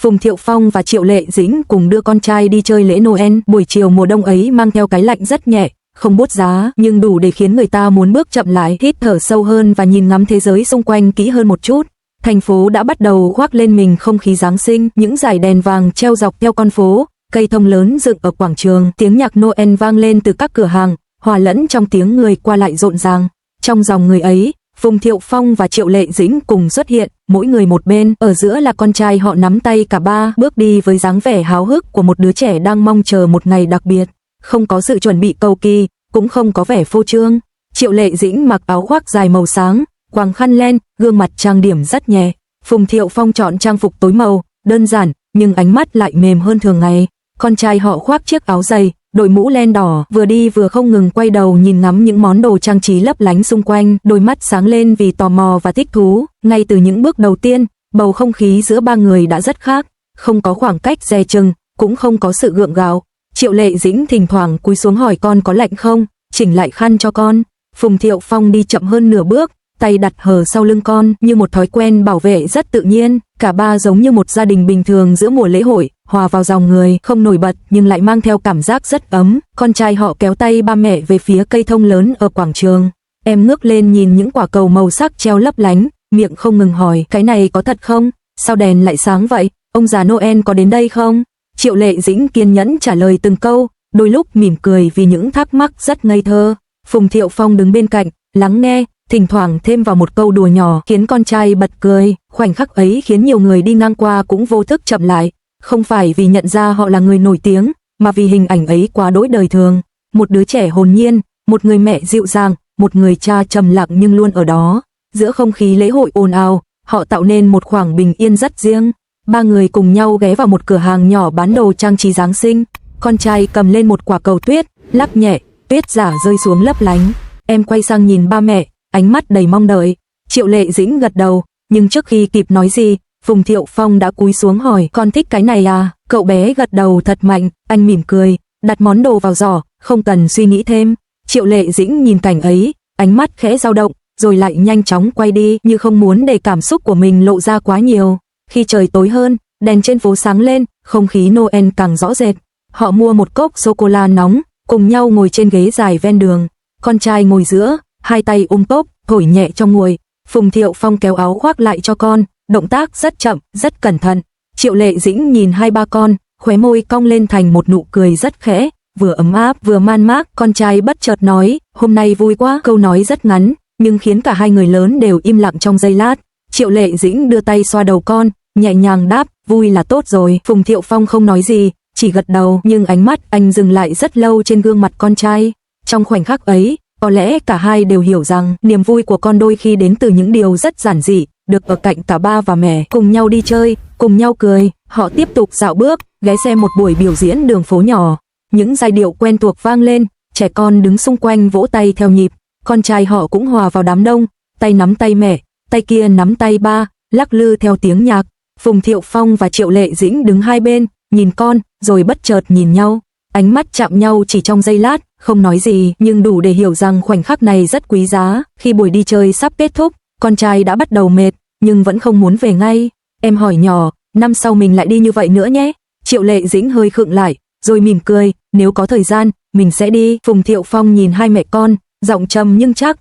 Phùng Thiệu Phong và Triệu Lệ Dĩnh cùng đưa con trai đi chơi lễ Noel. Buổi chiều mùa đông ấy mang theo cái lạnh rất nhẹ, không bút giá, nhưng đủ để khiến người ta muốn bước chậm lại, hít thở sâu hơn và nhìn ngắm thế giới xung quanh kỹ hơn một chút. Thành phố đã bắt đầu khoác lên mình không khí Giáng sinh, những dải đèn vàng treo dọc theo con phố, cây thông lớn dựng ở quảng trường, tiếng nhạc Noel vang lên từ các cửa hàng, hòa lẫn trong tiếng người qua lại rộn ràng. Trong dòng người ấy, Phùng Thiệu Phong và Triệu Lệ Dĩnh cùng xuất hiện, mỗi người một bên, ở giữa là con trai họ nắm tay cả ba, bước đi với dáng vẻ háo hức của một đứa trẻ đang mong chờ một ngày đặc biệt, không có sự chuẩn bị cầu kỳ, cũng không có vẻ phô trương. Triệu Lệ Dĩnh mặc áo khoác dài màu sáng, quàng khăn len, gương mặt trang điểm rất nhẹ. Phùng Thiệu Phong chọn trang phục tối màu, đơn giản, nhưng ánh mắt lại mềm hơn thường ngày. Con trai họ khoác chiếc áo dày, đội mũ len đỏ, vừa đi vừa không ngừng quay đầu nhìn ngắm những món đồ trang trí lấp lánh xung quanh, đôi mắt sáng lên vì tò mò và thích thú. Ngay từ những bước đầu tiên, bầu không khí giữa ba người đã rất khác, không có khoảng cách dè chừng, cũng không có sự gượng gạo. Triệu Lệ Dĩnh thỉnh thoảng cúi xuống hỏi con có lạnh không, chỉnh lại khăn cho con. Phùng Thiệu Phong đi chậm hơn nửa bước, tay đặt hờ sau lưng con, như một thói quen bảo vệ rất tự nhiên. Cả ba giống như một gia đình bình thường giữa mùa lễ hội, hòa vào dòng người, không nổi bật nhưng lại mang theo cảm giác rất ấm. Con trai họ kéo tay ba mẹ về phía cây thông lớn ở quảng trường. Em ngước lên nhìn những quả cầu màu sắc treo lấp lánh, miệng không ngừng hỏi, cái này có thật không? Sao đèn lại sáng vậy? Ông già Noel có đến đây không? Triệu Lệ Dĩnh kiên nhẫn trả lời từng câu, đôi lúc mỉm cười vì những thắc mắc rất ngây thơ. Phùng Thiệu Phong đứng bên cạnh, lắng nghe, thỉnh thoảng thêm vào một câu đùa nhỏ khiến con trai bật cười. Khoảnh khắc ấy khiến nhiều người đi ngang qua cũng vô thức chậm lại, không phải vì nhận ra họ là người nổi tiếng, mà vì hình ảnh ấy quá đỗi đời thường. Một đứa trẻ hồn nhiên, một người mẹ dịu dàng, một người cha trầm lặng nhưng luôn ở đó. Giữa không khí lễ hội ồn ào, họ tạo nên một khoảng bình yên rất riêng. Ba người cùng nhau ghé vào một cửa hàng nhỏ bán đồ trang trí Giáng sinh. Con trai cầm lên một quả cầu tuyết, lắc nhẹ, tuyết giả rơi xuống lấp lánh. Em quay sang nhìn ba mẹ, ánh mắt đầy mong đợi. Triệu Lệ Dĩnh gật đầu, nhưng trước khi kịp nói gì, Phùng Thiệu Phong đã cúi xuống hỏi, con thích cái này à? Cậu bé gật đầu thật mạnh, anh mỉm cười, đặt món đồ vào giỏ, không cần suy nghĩ thêm. Triệu Lệ Dĩnh nhìn cảnh ấy, ánh mắt khẽ dao động, rồi lại nhanh chóng quay đi như không muốn để cảm xúc của mình lộ ra quá nhiều. Khi trời tối hơn, đèn trên phố sáng lên, không khí Noel càng rõ rệt. Họ mua một cốc sô-cô-la nóng, cùng nhau ngồi trên ghế dài ven đường. Con trai ngồi giữa, hai tay cốc, thổi nhẹ trong nguội. Phùng Thiệu Phong kéo áo khoác lại cho con, động tác rất chậm, rất cẩn thận. Triệu Lệ Dĩnh nhìn hai ba con, khóe môi cong lên thành một nụ cười rất khẽ, vừa ấm áp vừa man mác. Con trai bất chợt nói, hôm nay vui quá. Câu nói rất ngắn, nhưng khiến cả hai người lớn đều im lặng trong giây lát. Triệu Lệ Dĩnh đưa tay xoa đầu con, nhẹ nhàng đáp, vui là tốt rồi. Phùng Thiệu Phong không nói gì, chỉ gật đầu, nhưng ánh mắt anh dừng lại rất lâu trên gương mặt con trai. Trong khoảnh khắc ấy, có lẽ cả hai đều hiểu rằng niềm vui của con đôi khi đến từ những điều rất giản dị, được ở cạnh cả ba và mẹ, cùng nhau đi chơi, cùng nhau cười. Họ tiếp tục dạo bước, ghé xem một buổi biểu diễn đường phố nhỏ. Những giai điệu quen thuộc vang lên, trẻ con đứng xung quanh vỗ tay theo nhịp. Con trai họ cũng hòa vào đám đông, tay nắm tay mẹ, tay kia nắm tay ba, lắc lư theo tiếng nhạc. Phùng Thiệu Phong và Triệu Lệ Dĩnh đứng hai bên, nhìn con, rồi bất chợt nhìn nhau. Ánh mắt chạm nhau chỉ trong giây lát, không nói gì, nhưng đủ để hiểu rằng khoảnh khắc này rất quý giá. Khi buổi đi chơi sắp kết thúc, con trai đã bắt đầu mệt, nhưng vẫn không muốn về ngay. Em hỏi nhỏ, năm sau mình lại đi như vậy nữa nhé. Triệu Lệ Dĩnh hơi khựng lại, rồi mỉm cười, nếu có thời gian, mình sẽ đi. Phùng Thiệu Phong nhìn hai mẹ con, giọng trầm nhưng chắc,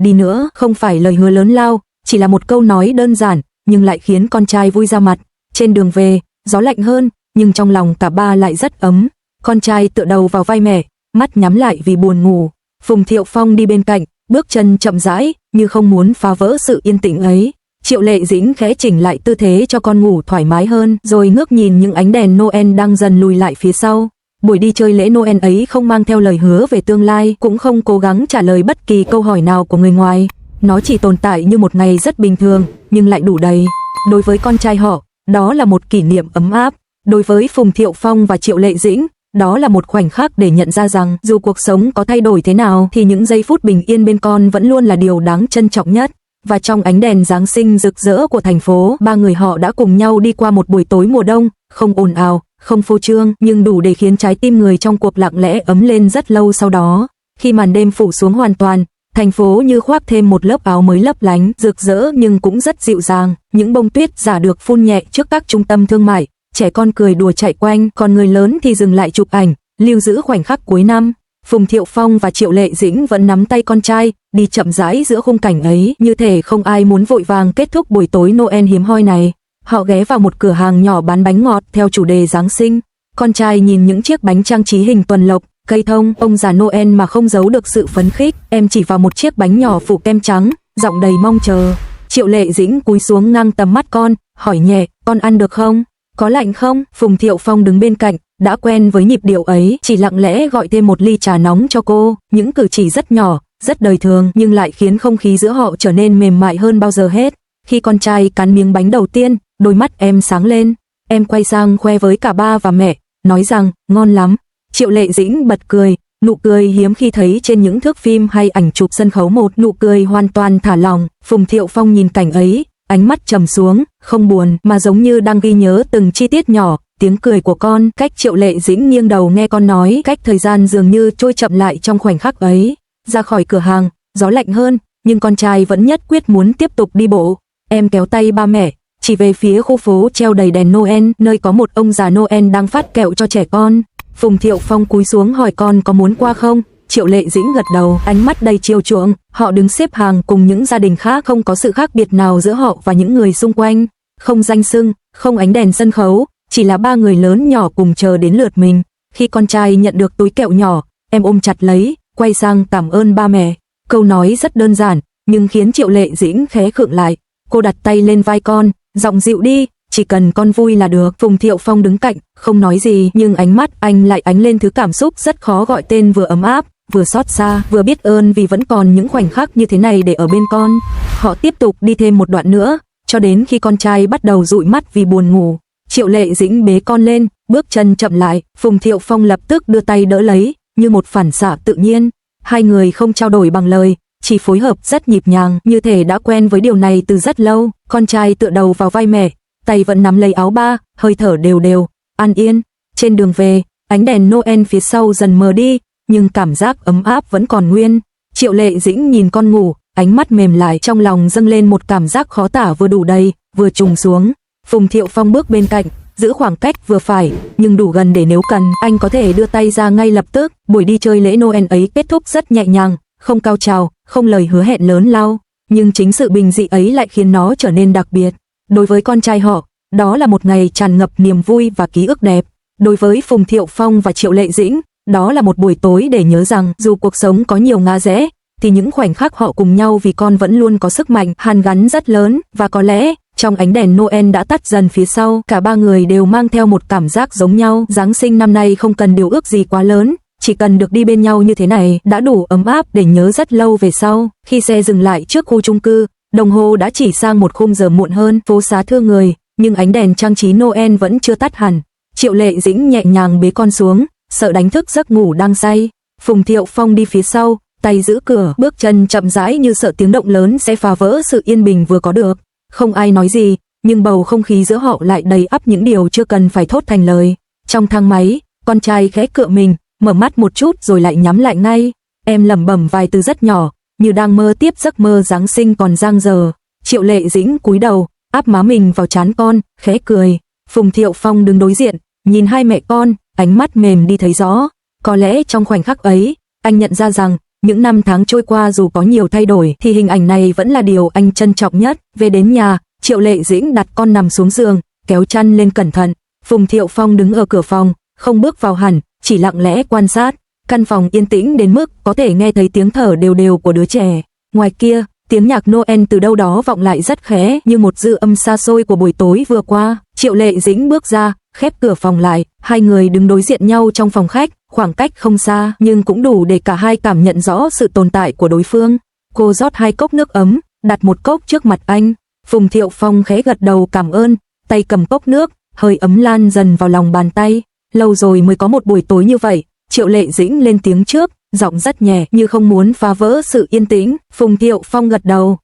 đi nữa, không phải lời hứa lớn lao, chỉ là một câu nói đơn giản, nhưng lại khiến con trai vui ra mặt. Trên đường về, gió lạnh hơn, nhưng trong lòng cả ba lại rất ấm. Con trai tựa đầu vào vai mẹ, mắt nhắm lại vì buồn ngủ. Phùng Thiệu Phong đi bên cạnh, bước chân chậm rãi, như không muốn phá vỡ sự yên tĩnh ấy. Triệu Lệ Dĩnh khẽ chỉnh lại tư thế cho con ngủ thoải mái hơn, rồi ngước nhìn những ánh đèn Noel đang dần lùi lại phía sau. Buổi đi chơi lễ Noel ấy không mang theo lời hứa về tương lai, cũng không cố gắng trả lời bất kỳ câu hỏi nào của người ngoài. Nó chỉ tồn tại như một ngày rất bình thường, nhưng lại đủ đầy. Đối với con trai họ, đó là một kỷ niệm ấm áp. Đối với Phùng Thiệu Phong và Triệu Lệ Dĩnh, đó là một khoảnh khắc để nhận ra rằng dù cuộc sống có thay đổi thế nào thì những giây phút bình yên bên con vẫn luôn là điều đáng trân trọng nhất. Và trong ánh đèn Giáng sinh rực rỡ của thành phố, ba người họ đã cùng nhau đi qua một buổi tối mùa đông, không ồn ào, không phô trương, nhưng đủ để khiến trái tim người trong cuộc lặng lẽ ấm lên rất lâu sau đó. Khi màn đêm phủ xuống hoàn toàn, Thành phố như khoác thêm một lớp áo mới lấp lánh, rực rỡ nhưng cũng rất dịu dàng. Những bông tuyết giả được phun nhẹ trước các trung tâm thương mại, trẻ con cười đùa chạy quanh, còn người lớn thì dừng lại chụp ảnh, lưu giữ khoảnh khắc cuối năm. Phùng Thiệu Phong và Triệu Lệ Dĩnh vẫn nắm tay con trai, đi chậm rãi giữa khung cảnh ấy, như thể không ai muốn vội vàng kết thúc buổi tối Noel hiếm hoi này. Họ ghé vào một cửa hàng nhỏ bán bánh ngọt theo chủ đề Giáng sinh. Con trai nhìn những chiếc bánh trang trí hình tuần lộc, cây thông, ông già Noel mà không giấu được sự phấn khích. Em chỉ vào một chiếc bánh nhỏ phủ kem trắng, giọng đầy mong chờ. Triệu Lệ Dĩnh cúi xuống ngang tầm mắt con, hỏi nhẹ, con ăn được không? Có lạnh không? Phùng Thiệu Phong đứng bên cạnh, đã quen với nhịp điệu ấy, chỉ lặng lẽ gọi thêm một ly trà nóng cho cô. Những cử chỉ rất nhỏ, rất đời thường nhưng lại khiến không khí giữa họ trở nên mềm mại hơn bao giờ hết. Khi con trai cắn miếng bánh đầu tiên, đôi mắt em sáng lên. Em quay sang khoe với cả ba và mẹ, nói rằng, ngon lắm. Triệu Lệ Dĩnh bật cười, nụ cười hiếm khi thấy trên những thước phim hay ảnh chụp sân khấu, một nụ cười hoàn toàn thả lỏng. Phùng Thiệu Phong nhìn cảnh ấy, ánh mắt trầm xuống, không buồn mà giống như đang ghi nhớ từng chi tiết nhỏ. Tiếng cười của con, cách Triệu Lệ Dĩnh nghiêng đầu nghe con nói, cách thời gian dường như trôi chậm lại trong khoảnh khắc ấy. Ra khỏi cửa hàng, gió lạnh hơn, nhưng con trai vẫn nhất quyết muốn tiếp tục đi bộ. Em kéo tay ba mẹ, chỉ về phía khu phố treo đầy đèn Noel, nơi có một ông già Noel đang phát kẹo cho trẻ con. Phùng Thiệu Phong cúi xuống hỏi con có muốn qua không? Triệu Lệ Dĩnh gật đầu, ánh mắt đầy chiều chuộng. Họ đứng xếp hàng cùng những gia đình khác, không có sự khác biệt nào giữa họ và những người xung quanh. Không danh xưng, không ánh đèn sân khấu, chỉ là ba người lớn nhỏ cùng chờ đến lượt mình. Khi con trai nhận được túi kẹo nhỏ, em ôm chặt lấy, quay sang cảm ơn ba mẹ. Câu nói rất đơn giản, nhưng khiến Triệu Lệ Dĩnh khẽ khựng lại. Cô đặt tay lên vai con, giọng dịu đi, chỉ cần con vui là được. Phùng Thiệu Phong đứng cạnh, không nói gì, nhưng ánh mắt anh lại ánh lên thứ cảm xúc rất khó gọi tên, vừa ấm áp, vừa xót xa, vừa biết ơn vì vẫn còn những khoảnh khắc như thế này để ở bên con. Họ tiếp tục đi thêm một đoạn nữa, cho đến khi con trai bắt đầu dụi mắt vì buồn ngủ. Triệu Lệ Dĩnh bế con lên, bước chân chậm lại, Phùng Thiệu Phong lập tức đưa tay đỡ lấy, như một phản xạ tự nhiên. Hai người không trao đổi bằng lời, chỉ phối hợp rất nhịp nhàng, như thể đã quen với điều này từ rất lâu. Con trai tựa đầu vào vai mẹ, tay vẫn nắm lấy áo ba, hơi thở đều đều, an yên. Trên đường về, ánh đèn Noel phía sau dần mờ đi, nhưng cảm giác ấm áp vẫn còn nguyên. Triệu Lệ Dĩnh nhìn con ngủ, ánh mắt mềm lại, trong lòng dâng lên một cảm giác khó tả, vừa đủ đầy, vừa trùng xuống. Phùng Thiệu Phong bước bên cạnh, giữ khoảng cách vừa phải, nhưng đủ gần để nếu cần, anh có thể đưa tay ra ngay lập tức. Buổi đi chơi lễ Noel ấy kết thúc rất nhẹ nhàng, không cao trào, không lời hứa hẹn lớn lao, nhưng chính sự bình dị ấy lại khiến nó trở nên đặc biệt. Đối với con trai họ, đó là một ngày tràn ngập niềm vui và ký ức đẹp. Đối với Phùng Thiệu Phong và Triệu Lệ Dĩnh, đó là một buổi tối để nhớ rằng dù cuộc sống có nhiều ngã rẽ, thì những khoảnh khắc họ cùng nhau vì con vẫn luôn có sức mạnh hàn gắn rất lớn. Và có lẽ, trong ánh đèn Noel đã tắt dần phía sau, cả ba người đều mang theo một cảm giác giống nhau. Giáng sinh năm nay không cần điều ước gì quá lớn, chỉ cần được đi bên nhau như thế này đã đủ ấm áp để nhớ rất lâu về sau. Khi xe dừng lại trước khu chung cư, đồng hồ đã chỉ sang một khung giờ muộn hơn, phố xá thưa người, nhưng ánh đèn trang trí Noel vẫn chưa tắt hẳn. Triệu Lệ Dĩnh nhẹ nhàng bế con xuống, sợ đánh thức giấc ngủ đang say. Phùng Thiệu Phong đi phía sau, tay giữ cửa, bước chân chậm rãi như sợ tiếng động lớn sẽ phá vỡ sự yên bình vừa có được. Không ai nói gì, nhưng bầu không khí giữa họ lại đầy ắp những điều chưa cần phải thốt thành lời. Trong thang máy, con trai khẽ cựa mình, mở mắt một chút rồi lại nhắm lại ngay. Em lẩm bẩm vài từ rất nhỏ, như đang mơ tiếp giấc mơ Giáng sinh còn dang dở. Triệu Lệ Dĩnh cúi đầu, áp má mình vào trán con, khẽ cười. Phùng Thiệu Phong đứng đối diện, nhìn hai mẹ con, ánh mắt mềm đi thấy rõ. Có lẽ trong khoảnh khắc ấy, anh nhận ra rằng, những năm tháng trôi qua dù có nhiều thay đổi thì hình ảnh này vẫn là điều anh trân trọng nhất. Về đến nhà, Triệu Lệ Dĩnh đặt con nằm xuống giường, kéo chăn lên cẩn thận. Phùng Thiệu Phong đứng ở cửa phòng, không bước vào hẳn, chỉ lặng lẽ quan sát. Căn phòng yên tĩnh đến mức có thể nghe thấy tiếng thở đều đều của đứa trẻ. Ngoài kia, tiếng nhạc Noel từ đâu đó vọng lại rất khẽ, như một dư âm xa xôi của buổi tối vừa qua. Triệu Lệ Dĩnh bước ra, khép cửa phòng lại, hai người đứng đối diện nhau trong phòng khách, khoảng cách không xa nhưng cũng đủ để cả hai cảm nhận rõ sự tồn tại của đối phương. Cô rót 2 cốc nước ấm, đặt một cốc trước mặt anh. Phùng Thiệu Phong khẽ gật đầu cảm ơn, tay cầm cốc nước, hơi ấm lan dần vào lòng bàn tay. Lâu rồi mới có một buổi tối như vậy. Triệu Lệ Dĩnh lên tiếng trước, giọng rất nhẹ như không muốn phá vỡ sự yên tĩnh. Phùng Thiệu Phong gật đầu,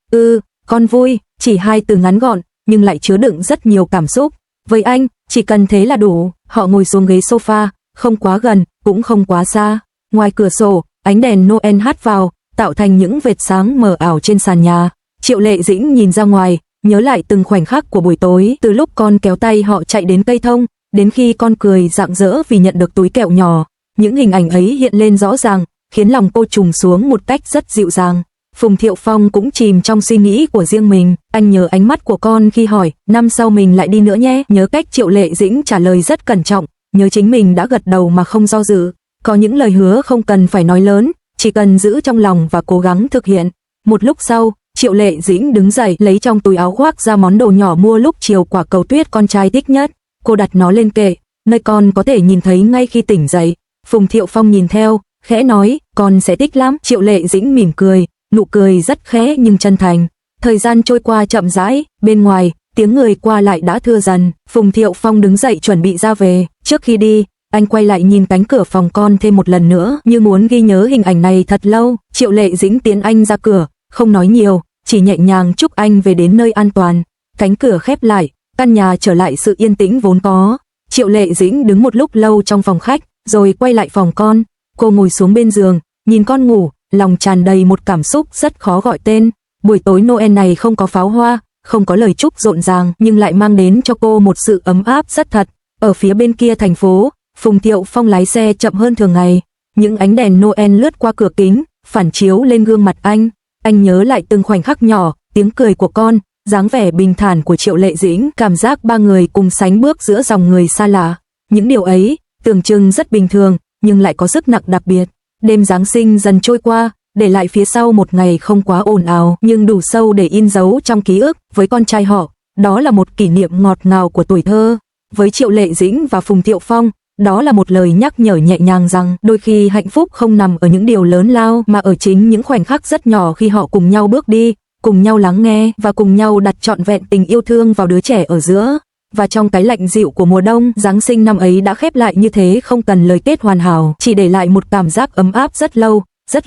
con vui, chỉ 2 từ ngắn gọn, nhưng lại chứa đựng rất nhiều cảm xúc. Với anh, chỉ cần thế là đủ. Họ ngồi xuống ghế sofa, không quá gần, cũng không quá xa. Ngoài cửa sổ, ánh đèn Noel hắt vào, tạo thành những vệt sáng mờ ảo trên sàn nhà. Triệu Lệ Dĩnh nhìn ra ngoài, nhớ lại từng khoảnh khắc của buổi tối, từ lúc con kéo tay họ chạy đến cây thông, đến khi con cười rạng rỡ vì nhận được túi kẹo nhỏ. Những hình ảnh ấy hiện lên rõ ràng, khiến lòng cô trùng xuống một cách rất dịu dàng. Phùng Thiệu Phong cũng chìm trong suy nghĩ của riêng mình, anh nhớ ánh mắt của con khi hỏi, năm sau mình lại đi nữa nhé, nhớ cách Triệu Lệ Dĩnh trả lời rất cẩn trọng, nhớ chính mình đã gật đầu mà không do dự. Có những lời hứa không cần phải nói lớn, chỉ cần giữ trong lòng và cố gắng thực hiện. Một lúc sau, Triệu Lệ Dĩnh đứng dậy lấy trong túi áo khoác ra món đồ nhỏ mua lúc chiều, quả cầu tuyết con trai thích nhất. Cô đặt nó lên kệ, nơi con có thể nhìn thấy ngay khi tỉnh dậy. Phùng Thiệu Phong nhìn theo, khẽ nói, con sẽ thích lắm. Triệu Lệ Dĩnh mỉm cười, nụ cười rất khẽ nhưng chân thành. Thời gian trôi qua chậm rãi, bên ngoài, tiếng người qua lại đã thưa dần. Phùng Thiệu Phong đứng dậy chuẩn bị ra về. Trước khi đi, anh quay lại nhìn cánh cửa phòng con thêm một lần nữa, như muốn ghi nhớ hình ảnh này thật lâu. Triệu Lệ Dĩnh tiến anh ra cửa, không nói nhiều, chỉ nhẹ nhàng chúc anh về đến nơi an toàn. Cánh cửa khép lại, căn nhà trở lại sự yên tĩnh vốn có. Triệu Lệ Dĩnh đứng một lúc lâu trong phòng khách, rồi quay lại phòng con. Cô ngồi xuống bên giường, nhìn con ngủ, lòng tràn đầy một cảm xúc rất khó gọi tên. Buổi tối Noel này không có pháo hoa, không có lời chúc rộn ràng, nhưng lại mang đến cho cô một sự ấm áp rất thật. Ở phía bên kia thành phố, Phùng Thiệu Phong lái xe chậm hơn thường ngày. Những ánh đèn Noel lướt qua cửa kính, phản chiếu lên gương mặt anh. Anh nhớ lại từng khoảnh khắc nhỏ, tiếng cười của con, dáng vẻ bình thản của Triệu Lệ Dĩnh, cảm giác ba người cùng sánh bước giữa dòng người xa lạ. Những điều ấy, tưởng chừng rất bình thường, nhưng lại có sức nặng đặc biệt. Đêm Giáng sinh dần trôi qua, để lại phía sau một ngày không quá ồn ào, nhưng đủ sâu để in dấu trong ký ức. Với con trai họ, đó là một kỷ niệm ngọt ngào của tuổi thơ. Với Triệu Lệ Dĩnh và Phùng Thiệu Phong, đó là một lời nhắc nhở nhẹ nhàng rằng đôi khi hạnh phúc không nằm ở những điều lớn lao, mà ở chính những khoảnh khắc rất nhỏ khi họ cùng nhau bước đi, cùng nhau lắng nghe và cùng nhau đặt trọn vẹn tình yêu thương vào đứa trẻ ở giữa. Và trong cái lạnh dịu của mùa đông, Giáng sinh năm ấy đã khép lại như thế, không cần lời kết hoàn hảo, chỉ để lại một cảm giác ấm áp rất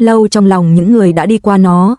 lâu trong lòng những người đã đi qua nó.